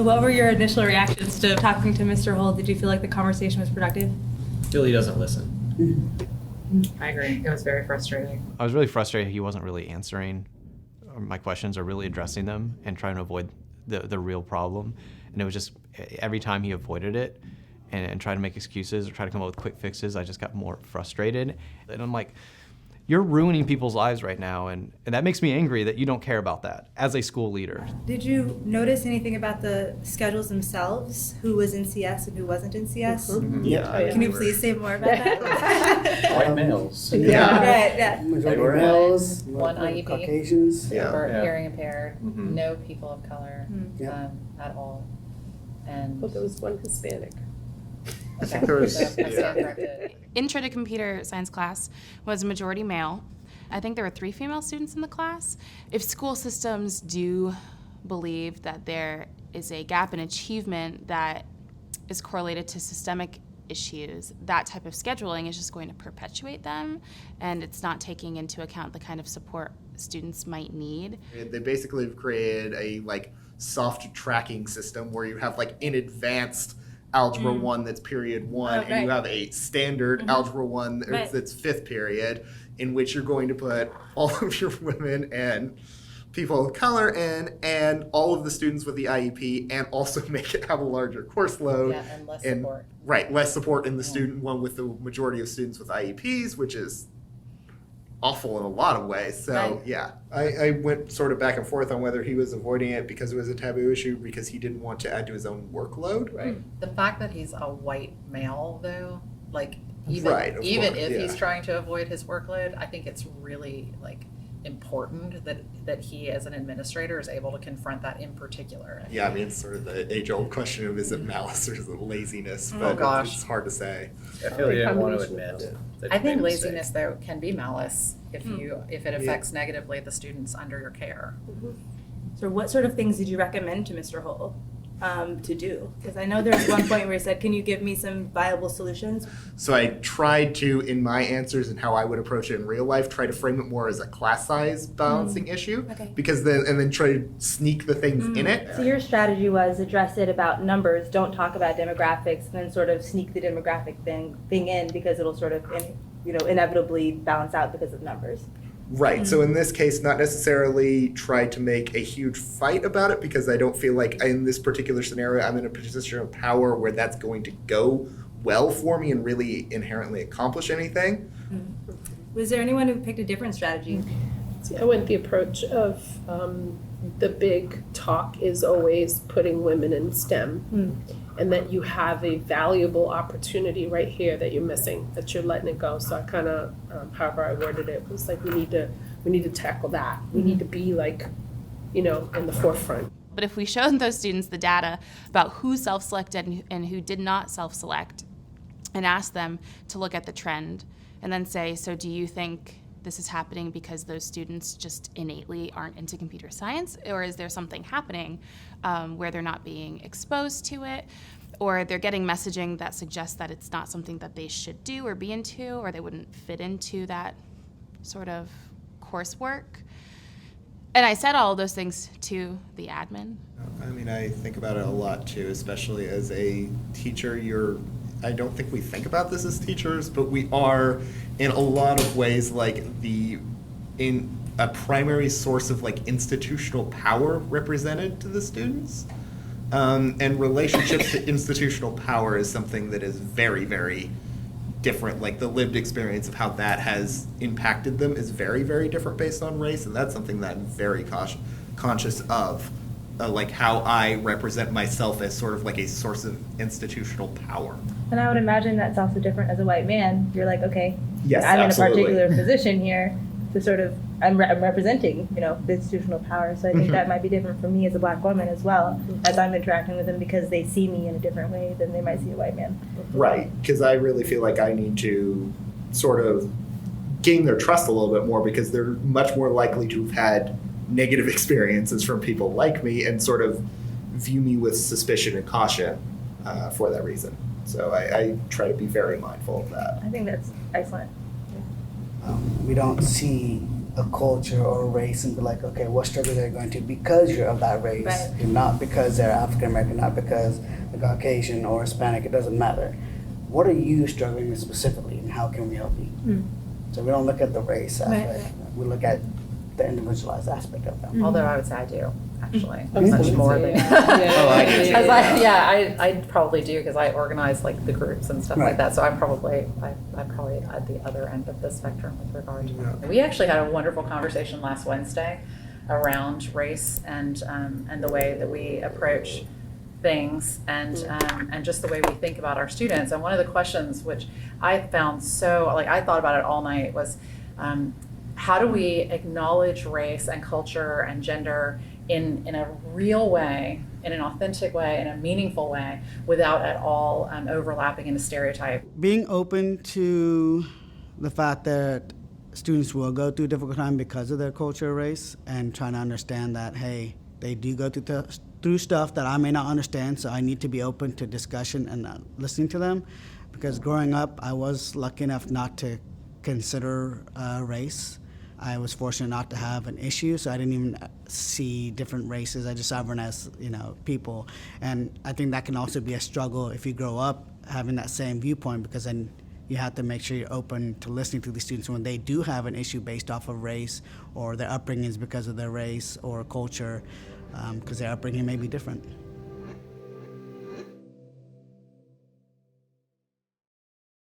So what were your initial reactions to talking to Mr. Hull? Did you feel like the conversation was productive? I feel he doesn't listen. I agree. It was very frustrating. I was really frustrated he wasn't really answering my questions or really addressing them and trying to avoid the real problem. And it was just every time he avoided it and tried to make excuses or try to come up with quick fixes, I just got more frustrated. And I'm like, you're ruining people's lives right now, and that makes me angry that you don't care about that as a school leader. Did you notice anything about the schedules themselves? Who was in CS and who wasn't in CS? Mm-hmm. Yeah. Can you please say more about that? White males. Yeah. Right, yeah. Majority males, One IEP. Caucasians. Yeah. Or Yeah. hearing impaired, Mhm. no people of color Yeah. at all. And Well, there was one Hispanic. I think there was, so I stand yeah. corrected. Intro to computer science class was majority male. I think there were 3 female students in the class. If school systems do believe that there is a gap in achievement that is correlated to systemic issues, that type of scheduling is just going to perpetuate them, and it's not taking into account the kind of support students might need. They basically have created a soft tracking system where you have in advanced algebra 1 that's period 1, Oh, and you right. have a standard algebra 1 Right. that's 5th period, in which you're going to put all of your women and people of color in, and all of the students with the IEP, and also make it have a larger course load. Yeah, and less support. Right, less support in the student one with the majority of students with IEPs, which is awful in a lot of ways. So Right. yeah, I went sort of back and forth on whether he was avoiding it because it was a taboo issue, because he didn't want to add to his own workload. Right. The fact that he's a white male, though, even Right, of even course, if he's yeah. trying to avoid his workload, I think it's really important that he, as an administrator, is able to confront that in particular. Yeah, I mean, it's sort of the age-old question of is it malice or is it laziness? But gosh. it's hard to say. I feel he didn't want to Combination. admit that I he think made a mistake. laziness, though, can be malice if it affects negatively the students under your care. So what sort of things did you recommend to Mr. Hull to do? Because I know there was one point where he said, can you give me some viable solutions? So I tried to, in my answers and how I would approach it in real life, try to frame it more as a class size balancing issue, Okay. because then try to sneak the things in it. So your strategy was address it about numbers, don't talk about demographics, and then sort of sneak the demographic thing in because it'll sort of inevitably balance out because of numbers. Right. So in this case, not necessarily try to make a huge fight about it, because I don't feel like in this particular scenario I'm in a position of power where that's going to go well for me and really inherently accomplish anything. Was there anyone who picked a different strategy? See, I went the approach of the big talk is always putting women in STEM, and that you have a valuable opportunity right here that you're missing, that you're letting it go. So I kind of, however I worded it, was we need to tackle that. We need to be in the forefront. But if we showed those students the data about who self-selected and who did not self-select, and asked them to look at the trend and then say, so do you think this is happening because those students just innately aren't into computer science, or is there something happening where they're not being exposed to it, or they're getting messaging that suggests that it's not something that they should do or be into, or they wouldn't fit into that sort of coursework? And I said all of those things to the admin. I mean, I think about it a lot too, especially as a teacher. I don't think we think about this as teachers, but we are in a lot of ways in a primary source of institutional power represented to the students. And relationships to institutional power is something that is very, very different. The lived experience of how that has impacted them is very, very different based on race, and that's something that I'm very conscious of. How I represent myself as sort of a source of institutional power. And I would imagine that's also different as a white man. You're like, okay, Yes, I'm absolutely. in a particular position here to sort of, I'm representing, the institutional power. So I think that might be different for me as a black woman as well, as I'm interacting with them, because they see me in a different way than they might see a white man. Right, because I really feel like I need to sort of gain their trust a little bit more, because they're much more likely to have had negative experiences from people like me and sort of view me with suspicion and caution for that reason. So I try to be very mindful of that. I think that's excellent. We don't see a culture or a race and be like, okay, what struggle they're going to because you're of that race, Right. and not because they're African American, not because they're Caucasian or Hispanic. It doesn't matter. What are you struggling with specifically, and how can we help you? Mm. So we don't look at the race Right, aspect. We look at the individualized aspect of them. Although I would say I do, actually, I was much gonna more say, than. Oh, I do too. As I probably do because I organize like the groups and stuff Right. like that. So I'm probably at the other end of the spectrum with regard to that. Yeah. We actually had a wonderful conversation last Wednesday around race and the way that we approach things and just the way we think about our students. And one of the questions which I found I thought about it all night was how do we acknowledge race and culture and gender in a real way, in an authentic way, in a meaningful way, without at all overlapping in a stereotype. Being open to the fact that students will go through a difficult time because of their culture or race, and trying to understand that, hey, they do go through stuff that I may not understand, so I need to be open to discussion and listening to them. Because growing up, I was lucky enough not to consider race. I was fortunate not to have an issue, so I didn't even see different races. I just saw everyone as, people. And I think that can also be a struggle if you grow up having that same viewpoint, because then you have to make sure you're open to listening to the students when they do have an issue based off of race, or their upbringing is because of their race or culture, because their upbringing may be different.